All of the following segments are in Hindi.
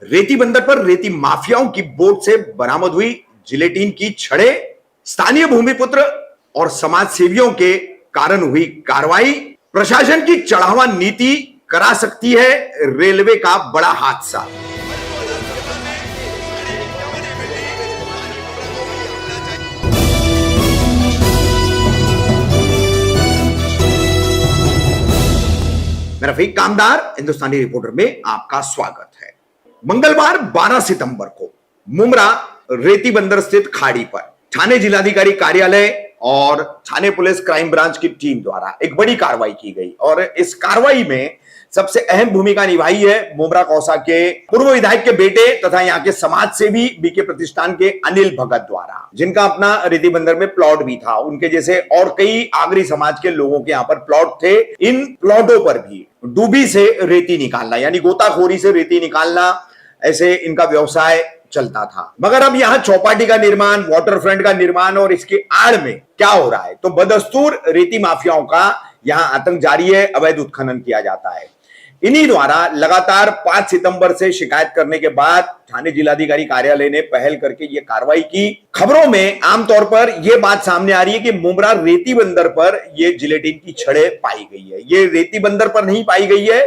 रेती बंदर पर रेती माफियाओं की बोट से बरामद हुई जिलेटिन की छड़ें, स्थानीय भूमिपुत्र और समाज सेवियों के कारण हुई कार्रवाई। प्रशासन की चढ़ावा नीति करा सकती है रेलवे का बड़ा हादसा। मैं रफीक कामदार हिंदुस्तानी रिपोर्टर में आपका स्वागत है। मंगलवार 12 सितंबर को मुमरा रेती बंदर स्थित खाड़ी पर थाने जिलाधिकारी कार्यालय और थाने पुलिस क्राइम ब्रांच की टीम द्वारा एक बड़ी कार्रवाई की गई और इस कार्रवाई में सबसे अहम भूमिका निभाई है मुमरा कौसा के पूर्व विधायक के बेटे तथा यहाँ के समाज सेवी बीके प्रतिष्ठान के अनिल भगत द्वारा, जिनका अपना रेती बंदर में प्लॉट भी था। उनके जैसे और कई आगरी समाज के लोगों के यहाँ पर प्लॉट थे। इन प्लॉटों पर भी डूबी से रेती निकालना यानी गोताखोरी से रेती निकालना, ऐसे इनका व्यवसाय चलता था। मगर अब यहाँ चौपाटी का निर्माण, वाटर फ्रंट का निर्माण और इसके आड़ में क्या हो रहा है, तो बदस्तूर रेती माफियाओं का यहाँ आतंक जारी है। अवैध उत्खनन किया जाता है। इन्हीं द्वारा लगातार 5 सितंबर से शिकायत करने के बाद थाने जिलाधिकारी कार्यालय ने पहल करके ये कार्रवाई की। खबरों में आमतौर पर यह बात सामने आ रही है कि मुमरा रेती बंदर पर यह जिलेटिन की छड़ें पाई गई है। ये रेती बंदर पर नहीं पाई गई है,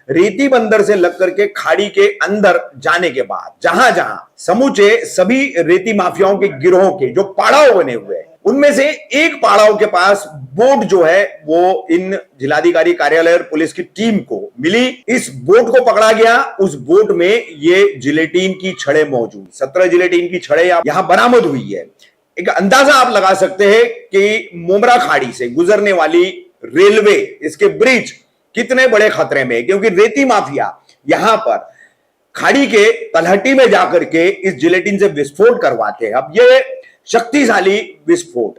रेती बंदर से लग करके खाड़ी के अंदर जाने के बाद जहां जहां समूचे सभी रेती माफियाओं के गिरोहों के जो पड़ाव बने हुए हैं, उनमें से एक पड़ाव के पास बोट जो है वो इन जिलाधिकारी कार्यालय और पुलिस की टीम को मिली। इस बोट को पकड़ा गया। उस बोट में ये जिलेटिन की छड़ें मौजूद, 17 जिलेटिन की छड़ें यहां बरामद हुई है। एक अंदाजा आप लगा सकते हैं कि मुमरा खाड़ी से गुजरने वाली रेलवे, इसके ब्रिज कितने बड़े खतरे में, क्योंकि रेती माफिया यहां पर खाड़ी के तलहटी में जाकर के इस जिलेटिन से विस्फोट करवाते हैं। अब ये शक्तिशाली विस्फोट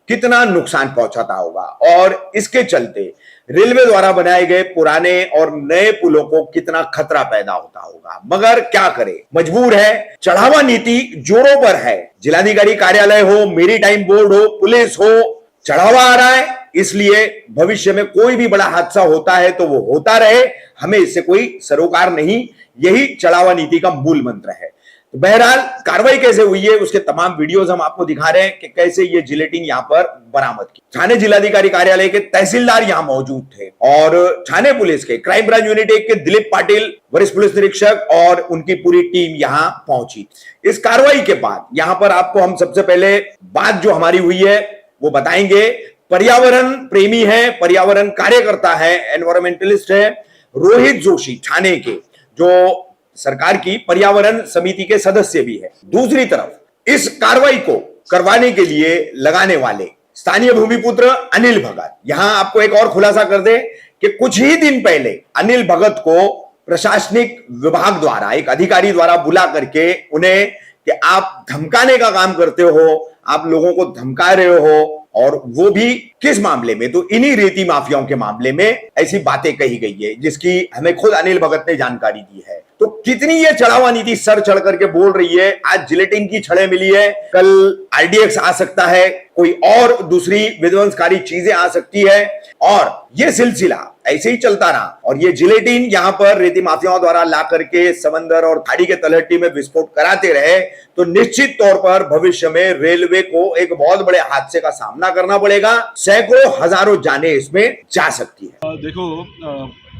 कितना नुकसान पहुंचाता होगा और इसके चलते रेलवे द्वारा बनाए गए पुराने और नए पुलों को कितना खतरा पैदा होता होगा। मगर क्या करे, मजबूर है। चढ़ावा नीति जोरों पर है। जिलाधिकारी कार्यालय हो, मेरीटाइम बोर्ड हो, पुलिस हो, चढ़ावा आ रहा है। इसलिए भविष्य में कोई भी बड़ा हादसा होता है तो वो होता रहे, हमें इससे कोई सरोकार नहीं। यही चढ़ावा नीति का मूल मंत्र है। तो बहरहाल कार्रवाई कैसे हुई है उसके तमाम वीडियोस हम आपको दिखा रहे हैं कि कैसे ये जिलेटिन यहां पर बरामद की। थाने जिलाधिकारी कार्यालय के तहसीलदार यहां मौजूद थे और थाने पुलिस के क्राइम ब्रांच यूनिट 1 के दिलीप पाटिल वरिष्ठ पुलिस निरीक्षक और उनकी पूरी टीम यहां पहुंची। इस कार्रवाई के बाद यहां पर आपको हम सबसे पहले बात जो हमारी हुई है वो बताएंगे। पर्यावरण प्रेमी है, पर्यावरण कार्यकर्ता है, एनवायरमेंटलिस्ट है रोहित जोशी, थाने के जो सरकार की पर्यावरण समिति के सदस्य भी है। दूसरी तरफ इस कार्रवाई को करवाने के लिए लगाने वाले स्थानीय भूमिपुत्र अनिल भगत। यहां आपको एक और खुलासा कर दे कि कुछ ही दिन पहले अनिल भगत को प्रशासनिक विभाग द्वारा एक अधिकारी द्वारा बुला करके उन्हें कि आप धमकाने का काम करते हो, आप लोगों को धमका रहे हो, और वो भी किस मामले में, तो इन्हीं रेती माफियाओं के मामले में ऐसी बातें कही गई है जिसकी हमें खुद अनिल भगत ने जानकारी दी है। तो कितनी ये चढ़ावा नीति सर चढ़ करके बोल रही है। आज जिलेटिन की छड़ें मिली है, कल आरडीएक्स आ सकता है, कोई और दूसरी विध्वंसकारी चीजें आ सकती है और ये सिलसिला ऐसे ही चलता रहा और ये जिलेटिन यहां पर रेती माफियाओं द्वारा ला करके समंदर और खाड़ी के तलहटी में विस्फोट कराते रहे तो निश्चित तौर पर भविष्य में रेलवे को एक बहुत बड़े हादसे का सामना करना पड़ेगा। सैकड़ों हजारों जाने इसमें जा सकती है। देखो,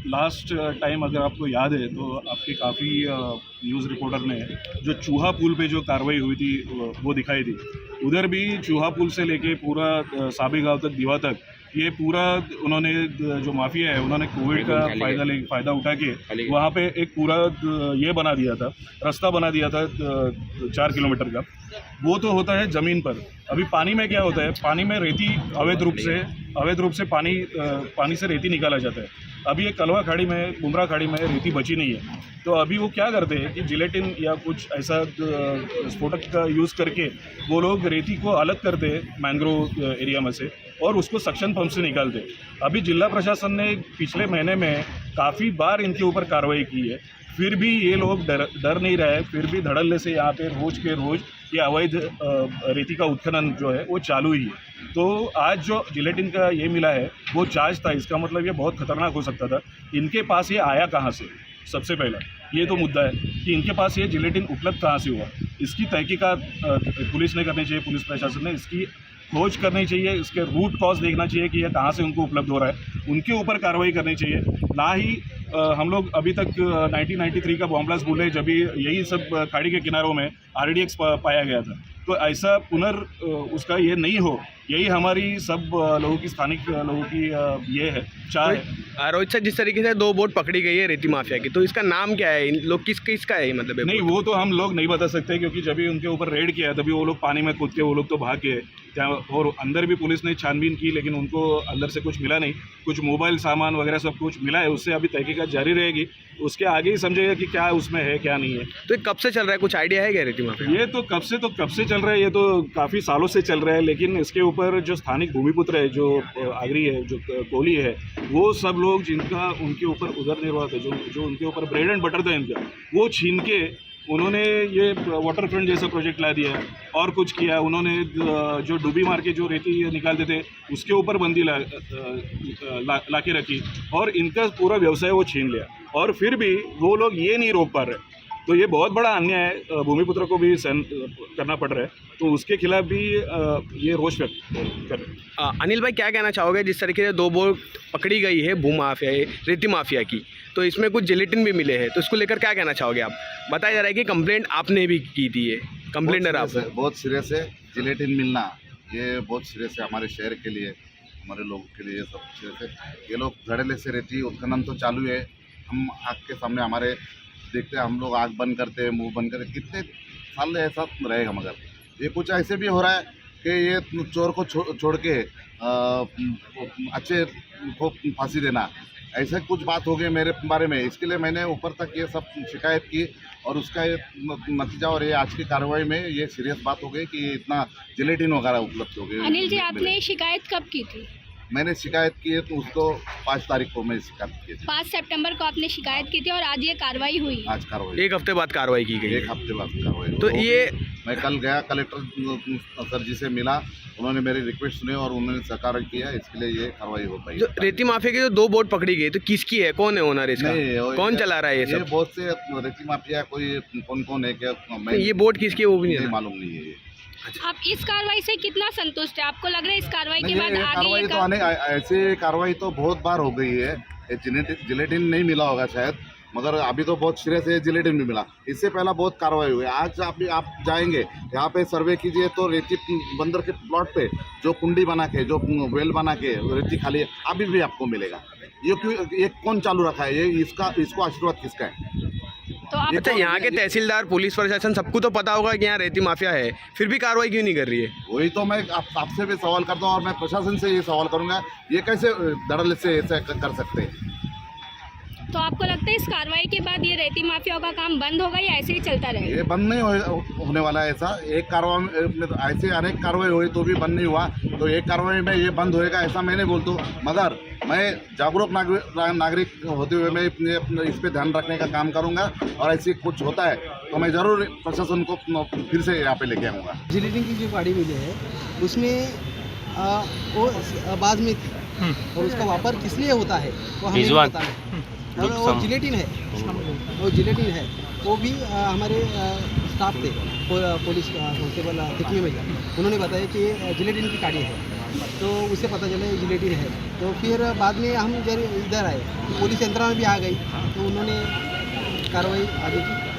लास्ट टाइम अगर आपको याद है तो आपके काफ़ी न्यूज़ रिपोर्टर ने जो चूहा पुल पे जो कार्रवाई हुई थी वो दिखाई थी। उधर भी चूहा पुल से लेके पूरा साबी गांव तक, दीवा तक, ये पूरा उन्होंने जो माफिया है उन्होंने कोविड का फ़ायदा उठा के वहाँ पे एक पूरा ये बना दिया था, रास्ता बना दिया था 4 किलोमीटर का। वो तो होता है ज़मीन पर। अभी पानी में क्या होता है, पानी में रेती अवैध रूप से पानी से रेती निकाला जाता है। अभी ये कलवा खाड़ी में, मुमरा खाड़ी में रेती बची नहीं है। तो अभी वो क्या करते हैं कि जिलेटिन या कुछ ऐसा स्फोटक का यूज़ करके वो लोग रेती को अलग करते हैं मैंग्रोव एरिया में से और उसको सक्शन पंप से निकालते हैं। अभी जिला प्रशासन ने पिछले महीने में काफ़ी बार इनके ऊपर कार्रवाई की है, फिर भी ये लोग डर नहीं रहे, फिर भी धड़ल्ले से यहाँ पे रोज के रोज ये अवैध रेती का उत्खनन जो है वो चालू ही है। तो आज जो जिलेटिन का ये मिला है वो चार्ज था, इसका मतलब ये बहुत खतरनाक हो सकता था। इनके पास ये आया कहाँ से, सबसे पहला ये तो मुद्दा है कि इनके पास ये जिलेटिन उपलब्ध कहाँ से हुआ। इसकी तहकीकात पुलिस ने करनी चाहिए, पुलिस प्रशासन ने इसकी खोज करनी चाहिए, इसके रूट कॉज देखना चाहिए कि यह कहाँ से उनको उपलब्ध हो रहा है, उनके ऊपर कार्रवाई करनी चाहिए। ना ही हम लोग अभी तक 1993 का बॉम्ब ब्लास्ट भूले जब भी यही सब खाड़ी के किनारों में RDX पाया गया था। तो ऐसा उसका ये नहीं हो, यही हमारी सब लोगों की, स्थानिक लोगों की ये है, चाह है। रोहित सर, जिस तरीके से 2 बोट पकड़ी गई है रेती माफिया की, तो इसका नाम क्या है? इन लोग किसका है मतलब? नहीं, वो तो हम लोग नहीं बता सकते क्योंकि जब भी उनके ऊपर रेड किया तभी वो लोग पानी में कूद के वो लोग तो भाग गए क्या, और अंदर भी पुलिस ने छानबीन की लेकिन उनको अंदर से कुछ मिला नहीं। कुछ मोबाइल सामान वगैरह सब कुछ मिला है, उससे अभी तहकीकात जारी रहेगी, उसके आगे ही समझेगा कि क्या उसमें है क्या नहीं है। तो ये कब से चल रहा है, कुछ आइडिया है क्या रेती माफिया? ये तो कब से चल रहा है, ये तो काफ़ी सालों से चल रहा है। लेकिन इसके ऊपर जो स्थानिक भूमिपुत्र है, जो आगरी है, जो कोहली है, वो सब लोग जिनका उनके ऊपर उदरनिर्वाह था, जो उनके ऊपर ब्रेड एंड बटर था इनका, वो छीन के उन्होंने ये वाटर फ्रंट जैसा प्रोजेक्ट ला दिया और कुछ किया। उन्होंने जो डूबी मार के जो रेती निकालते थे उसके ऊपर बंदी ला के रखी और इनका पूरा व्यवसाय वो छीन लिया, और फिर भी वो लोग ये नहीं रोक पा रहे। तो ये बहुत बड़ा अन्याय है, भूमिपुत्र को भी सहन करना पड़ रहा है, तो उसके खिलाफ भी ये रोष व्यक्त कर रहे हैं। अनिल भाई, क्या कहना चाहोगे? जिस तरीके से 2 बोट पकड़ी गई है भूमाफिया, रेती माफिया की, तो इसमें कुछ जिलेटिन भी मिले हैं, तो इसको लेकर क्या कहना चाहोगे आप? बताया जा रहा है कि कंप्लेंट आपने भी की थी, ये कंप्लेंटर आप? बहुत सिरे से जिलेटिन मिलना, ये बहुत सिरे से हमारे शहर के लिए, हमारे लोगों के लिए, सब सिरे से ये लोग धड़ल्ले से रेती उत्खनन तो चालू है। हम आग के सामने हमारे देखते हैं, हम लोग आग बंद करते हैं, मुंह बंद करते, कितने साल ऐसा रहेगा। मगर ये कुछ ऐसे भी हो रहा है कि ये चोर को छोड़ के अच्छे को फांसी देना, ऐसा कुछ बात हो गई मेरे बारे में। इसके लिए मैंने ऊपर तक ये सब शिकायत की और उसका ये नतीजा और ये आज की कार्रवाई में ये सीरियस बात हो गई कि इतना जिलेटिन वगैरह उपलब्ध हो गई। अनिल जी, आपने शिकायत कब की थी? मैंने शिकायत की है तो उसको 5 तारीख को मैं शिकायत की थी। 5 सितंबर को आपने शिकायत की थी और आज ये कार्रवाई हुई? आज कार्रवाई 1 हफ्ते बाद कार्रवाई की गई। 1 हफ्ते बाद कार्रवाई। तो ये मैं कल गया, कलेक्टर सर जी से मिला, उन्होंने मेरी रिक्वेस्ट सुनी और उन्होंने सहकार किया, इसके लिए ये कार्रवाई हो पाई। जो रेती माफिया की जो 2 बोट पकड़ी गई, तो किसकी है, कौन है ओनर इसका? कौन चला रहा है ये सब? बहुत से रेती माफिया, कोई कौन है क्या, मैं ये बोट किसकी है वो भी नहीं मालूम नहीं है। आप इस कार्रवाई से कितना संतुष्ट है? आपको लग रहा है इस कार्रवाई के बाद कार्रवाई तो ऐसे कार्रवाई तो बहुत बार हो गई है। जिलेटिन नहीं मिला होगा शायद, मगर अभी तो बहुत सिरे से जिलेटिन भी मिला। इससे पहला बहुत कार्रवाई हुई। आज आप जाएंगे यहाँ पे सर्वे कीजिए तो रेती बंदर के प्लॉट पे जो कुंडी बना के, जो वेल बना के रेती खाली है, अभी भी आपको मिलेगा। ये कौन चालू रखा है? ये इसको आशीर्वाद किसका है? तो आप अच्छा, यहाँ के तहसीलदार, पुलिस प्रशासन, सबको तो पता होगा कि यहाँ रेती माफिया है, फिर भी कार्रवाई क्यों नहीं कर रही है? वही तो मैं आपसे भी सवाल करता हूँ और मैं प्रशासन से ये सवाल करूँगा, ये कैसे धड़ल्ले से ऐसा कर सकते हैं? तो आपको लगता है इस कार्रवाई के बाद ये रेती माफिया का काम बंद होगा या ऐसे ही चलता रहेगा? ये बंद नहीं होने वाला है। ऐसा एक कार्रवाई में तो ऐसे अनेक कार्रवाई हुई तो भी बंद नहीं हुआ, तो एक कार्रवाई में ये बंद होएगा ऐसा मैं नहीं बोलता। मगर मैं जागरूक नागरिक होते हुए मैं इस पे ध्यान रखने का काम करूंगा, और ऐसे कुछ होता है तो मैं ज़रूर प्रशासन को फिर से यहाँ पे लेके आऊँगा। जिलेटिन की जो गाड़ी मिली है उसमें वो बाद में थी, और उसका वापर किस लिए होता है वो हमें नहीं पता है। और वो जिलेटिन है, वो भी हमारे स्टाफ थे, पुलिस कांस्टेबल दिखने में, उन्होंने बताया कि जिलेटिन की गाड़ी है, तो उससे पता चला ये जिलेटिन है। तो फिर बाद में हम जब इधर आए तो पुलिस यंत्रणा में भी आ गई, तो उन्होंने कार्रवाई आगे की।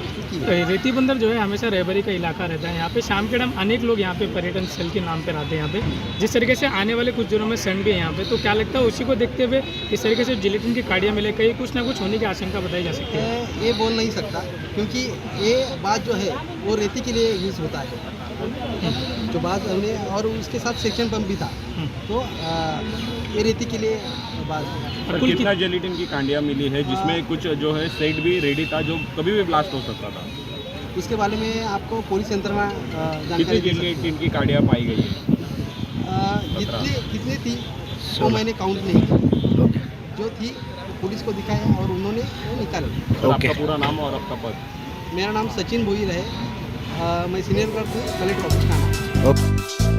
रेती बंदर जो है हमेशा रहबरी का इलाका रहता है। यहाँ पे शाम के टाइम अनेक लोग यहाँ पे पर्यटन स्थल के नाम पर आते हैं। यहाँ पे जिस तरीके से आने वाले कुछ दिनों में सन भी है यहाँ पे, तो क्या लगता है उसी को देखते हुए इस तरीके से जिलेटिन की काड़ियाँ मिले, कहीं कुछ ना कुछ होने की आशंका बताई जा सकती है? ये बोल नहीं सकता, क्योंकि ये बात जो है वो रेती के लिए यूज़ होता है जो बात हमने, और उसके साथ सेक्शन पंप भी था, तो ये रेती के लिए बात। कितना जिलेटिन की कांडियाँ मिली है जिसमें कुछ जो है सेट भी रेडी था जो कभी भी ब्लास्ट हो सकता था? उसके बारे में आपको पुलिस यंत्रणा कितनी जिलेटिन की कांडियाँ पाई गई है? कितनी थी वो मैंने काउंट नहीं की, जो थी पुलिस को दिखाया और उन्होंने वो निकाला। तो आपका पूरा नाम और आपका पद? मेरा नाम सचिन भोईर है, मैं सीनियर क्लर्क हूँ, कलेक्टर ऑफिस का नाम।